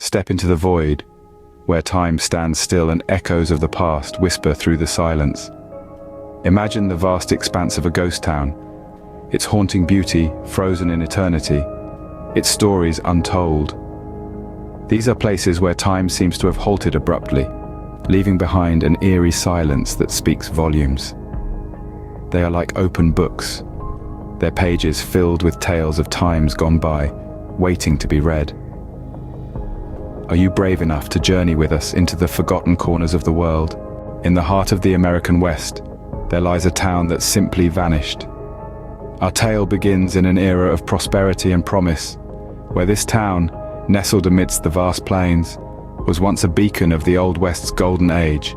Step into the void, where time stands still and echoes of the past whisper through the silence. Imagine the vast expanse of a ghost town, its haunting beauty frozen in eternity, its stories untold. These are places where time seems to have halted abruptly, leaving behind an eerie silence that speaks volumes. They are like open books, their pages filled with tales of times gone by, waiting to be read. Are you brave enough to journey with us into the forgotten corners of the world? In the heart of the American West, there lies a town that simply vanished. Our tale begins in an era of prosperity and promise, where this town, nestled amidst the vast plains, was once a beacon of the Old West's golden age.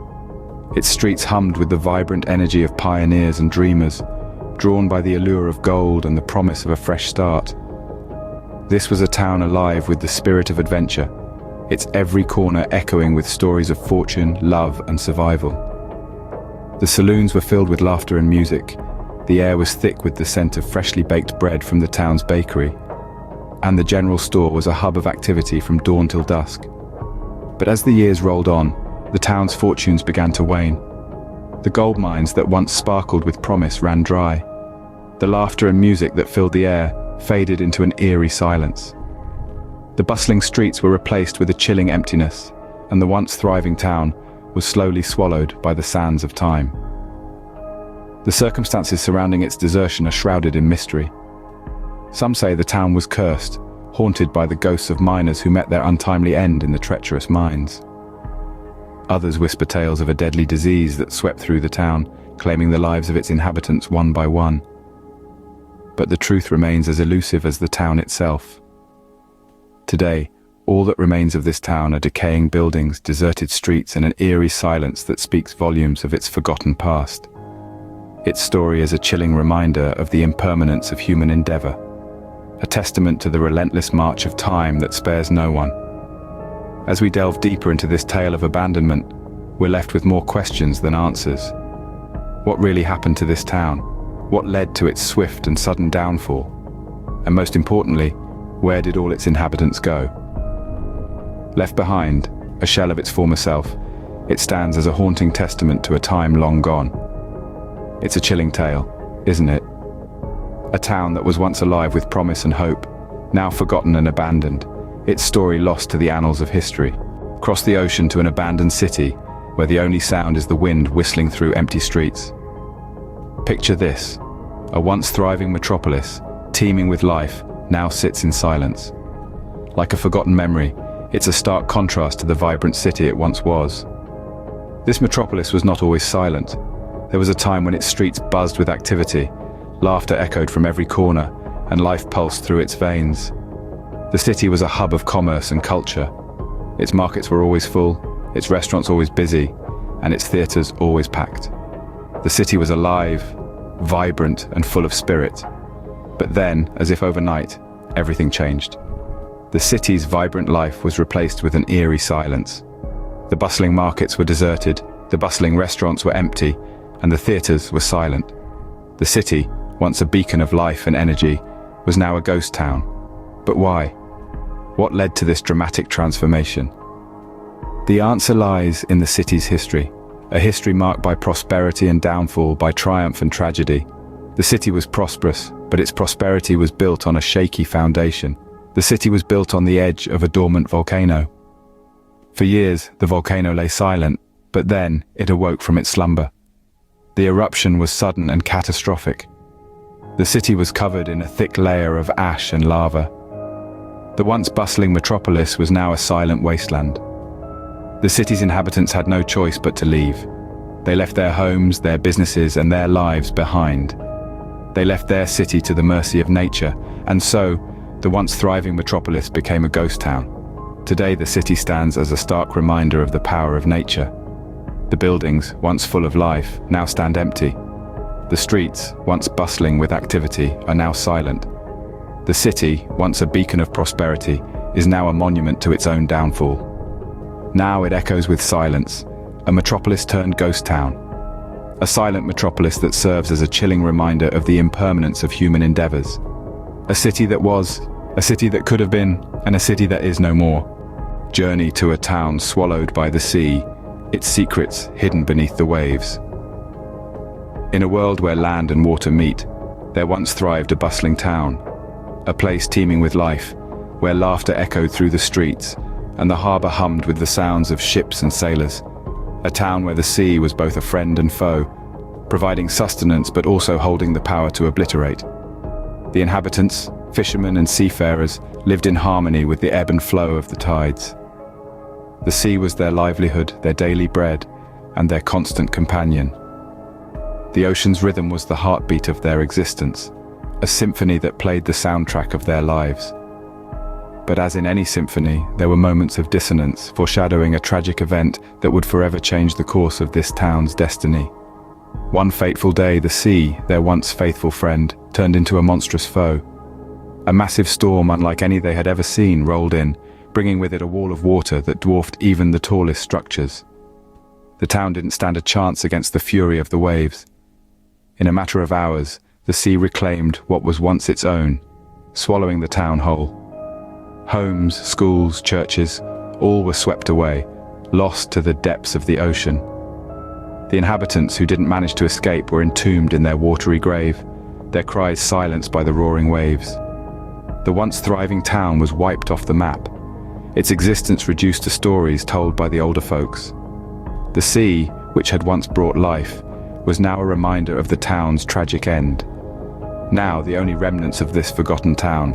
Its streets hummed with the vibrant energy of pioneers and dreamers, drawn by the allure of gold and the promise of a fresh start. This was a town alive with the spirit of adventure, its every corner echoing with stories of fortune, love, and survival. The saloons were filled with laughter and music. The air was thick with the scent of freshly baked bread from the town's bakery, and the general store was a hub of activity from dawn till dusk. But as the years rolled on, the town's fortunes began to wane. The gold mines that once sparkled with promise ran dry. The laughter and music that filled the air faded into an eerie silence. The bustling streets were replaced with a chilling emptiness, and the once thriving town was slowly swallowed by the sands of time. The circumstances surrounding its desertion are shrouded in mystery. Some say the town was cursed, haunted by the ghosts of miners who met their untimely end in the treacherous mines. Others whisper tales of a deadly disease that swept through the town, claiming the lives of its inhabitants one by one. But the truth remains as elusive as the town itself. Today, all that remains of this town are decaying buildings, deserted streets, and an eerie silence that speaks volumes of its forgotten past. Its story is a chilling reminder of the impermanence of human endeavor, a testament to the relentless march of time that spares no one. As we delve deeper into this tale of abandonment, we're left with more questions than answers. What really happened to this town? What led to its swift and sudden downfall? And most importantly, where did all its inhabitants go? Left behind, a shell of its former self, it stands as a haunting testament to a time long gone. It's a chilling tale, isn't it? A town that was once alive with promise and hope, now forgotten and abandoned, its story lost to the annals of history. Cross the ocean to an abandoned city, where the only sound is the wind whistling through empty streets. Picture this: a once thriving metropolis, teeming with life, now sits in silence. Like a forgotten memory, it's a stark contrast to the vibrant city it once was. This metropolis was not always silent. There was a time when its streets buzzed with activity, laughter echoed from every corner, and life pulsed through its veins. The city was a hub of commerce and culture. Its markets were always full, its restaurants always busy, and its theaters always packed. The city was alive, vibrant, and full of spirit. But then, as if overnight, everything changed. The city's vibrant life was replaced with an eerie silence. The bustling markets were deserted, the bustling restaurants were empty, and the theaters were silent. The city, once a beacon of life and energy, was now a ghost town. But why? What led to this dramatic transformation? The answer lies in the city's history, a history marked by prosperity and downfall, by triumph and tragedy. The city was prosperous, but its prosperity was built on a shaky foundation. The city was built on the edge of a dormant volcano. For years, the volcano lay silent, but then it awoke from its slumber. The eruption was sudden and catastrophic. The city was covered in a thick layer of ash and lava. The once bustling metropolis was now a silent wasteland. The city's inhabitants had no choice but to leave. They left their homes, their businesses, and their lives behind. They left their city to the mercy of nature, and so, the once thriving metropolis became a ghost town. Today, the city stands as a stark reminder of the power of nature. The buildings, once full of life, now stand empty. The streets, once bustling with activity, are now silent. The city, once a beacon of prosperity, is now a monument to its own downfall. Now it echoes with silence, a metropolis turned ghost town. A silent metropolis that serves as a chilling reminder of the impermanence of human endeavors. A city that was, a city that could have been, and a city that is no more. Journey to a town swallowed by the sea, its secrets hidden beneath the waves. In a world where land and water meet, there once thrived a bustling town, a place teeming with life, where laughter echoed through the streets, and the harbor hummed with the sounds of ships and sailors. A town where the sea was both a friend and foe, providing sustenance but also holding the power to obliterate. The inhabitants, fishermen and seafarers, lived in harmony with the ebb and flow of the tides. The sea was their livelihood, their daily bread, and their constant companion. The ocean's rhythm was the heartbeat of their existence, a symphony that played the soundtrack of their lives. But as in any symphony, there were moments of dissonance, foreshadowing a tragic event that would forever change the course of this town's destiny. One fateful day, the sea, their once faithful friend, turned into a monstrous foe. A massive storm unlike any they had ever seen rolled in, bringing with it a wall of water that dwarfed even the tallest structures. The town didn't stand a chance against the fury of the waves. In a matter of hours, the sea reclaimed what was once its own, swallowing the town whole. Homes, schools, churches, all were swept away, lost to the depths of the ocean. The inhabitants who didn't manage to escape were entombed in their watery grave, their cries silenced by the roaring waves. The once thriving town was wiped off the map, its existence reduced to stories told by the older folks. The sea, which had once brought life, was now a reminder of the town's tragic end. Now the only remnants of this forgotten town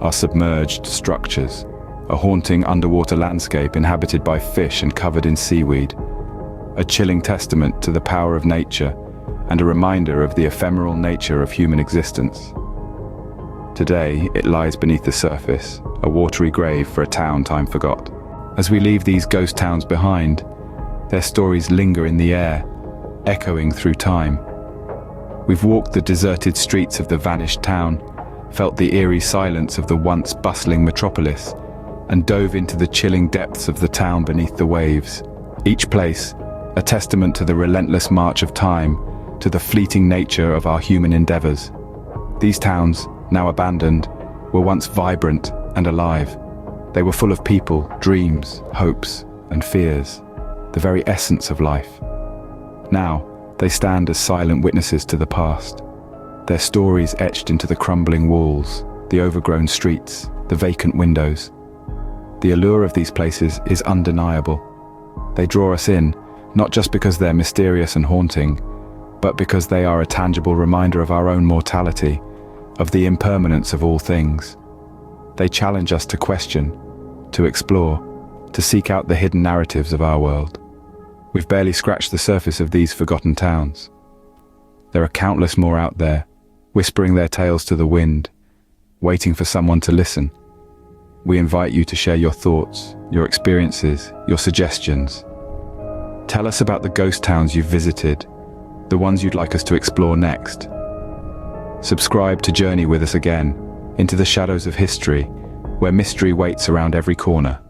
are submerged structures, a haunting underwater landscape inhabited by fish and covered in seaweed, a chilling testament to the power of nature and a reminder of the ephemeral nature of human existence. Today, it lies beneath the surface, a watery grave for a town time forgot. As we leave these ghost towns behind, their stories linger in the air, echoing through time. We've walked the deserted streets of the vanished town, felt the eerie silence of the once bustling metropolis, and dove into the chilling depths of the town beneath the waves. Each place, a testament to the relentless march of time, to the fleeting nature of our human endeavors. These towns, now abandoned, were once vibrant and alive. They were full of people, dreams, hopes, and fears, the very essence of life. Now, they stand as silent witnesses to the past, their stories etched into the crumbling walls, the overgrown streets, the vacant windows. The allure of these places is undeniable. They draw us in, not just because they're mysterious and haunting, but because they are a tangible reminder of our own mortality, of the impermanence of all things. They challenge us to question, to explore, to seek out the hidden narratives of our world. We've barely scratched the surface of these forgotten towns. There are countless more out there, whispering their tales to the wind, waiting for someone to listen. We invite you to share your thoughts, your experiences, your suggestions. Tell us about the ghost towns you've visited, the ones you'd like us to explore next. Subscribe to journey with us again, into the shadows of history, where mystery waits around every corner.